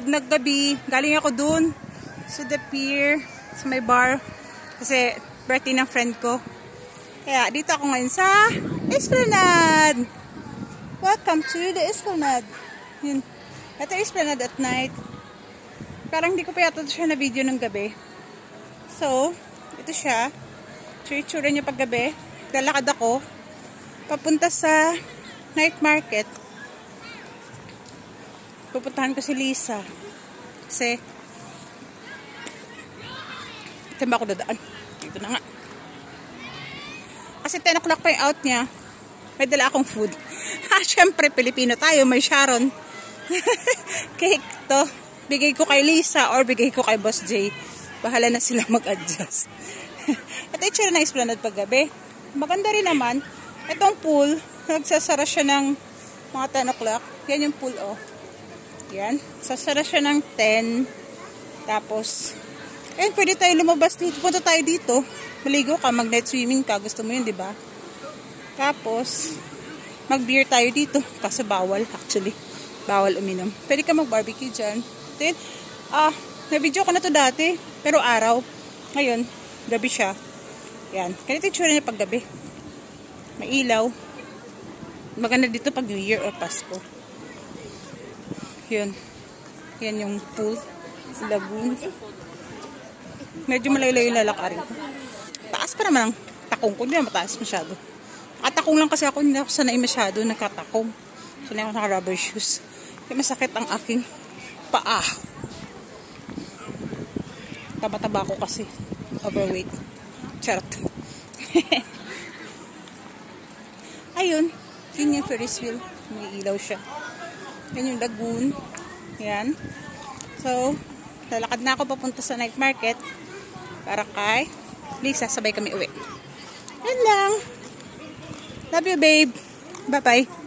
naggabi, galing ako dun sa the pier, sa may bar. Kasi birthday ng friend ko. Kaya dito ako ngayon sa Esplanade. Welcome to the Esplanade. Yun. Ito Esplanade at night. Parang hindi ko pa yata siya na video ng gabi. So, ito siya. Tsura niya pag gabi. Lalakad ako. Papunta sa night market. Pupuntahan ko si Lisa. Kasi, ito ba ako dadaan? Dito na nga. Kasi 10 o'clock pa yung out niya. May dala akong food. Siyempre, Pilipino tayo. May Sharon. Cake to. Bigay ko kay Lisa or bigay ko kay Boss J. Bahala na sila mag-adjust. Ito yung tsura ng Esplanade paggabi. Maganda rin naman. Itong pool, nagsasara siya ng mga 10 o'clock. Yan yung pool, oh. Yan. Sasara siya ng 10. Tapos, pwede tayo lumabas dito. Punta tayo dito. Maligo ka, mag-night swimming ka. Gusto mo yun, di ba? Tapos, mag-beer tayo dito. Kasi bawal, actually. Bawal uminom. Pwede ka mag-barbecue dyan. Then, na-video ko na to dati. Pero araw. Ngayon, gabi siya. Yan. Ganito yung tsura niya pag gabi. May ilaw. Maganda dito pag New Year or Pasko. Yun. Yan yung pool. Lagoon. Medyo malayo-layo yung lalakarin ko. Taas pa naman ang takong ko. Hindi na mataas masyado. Nakatakong lang kasi ako. Hindi ako sanay masyado nakatakong. Sanay ako naka-rubber shoes. Kaya masakit ang aking paa. Taba-taba ako kasi. Overweight. Charot. Ayun. Yun yung Ferris wheel. May ilaw siya. Yan yung lagoon. Yan. So, lalakad na ako papunta sa night market para kay Lisa, sabay kami uwi. Yan lang. Love you, babe. Bye-bye.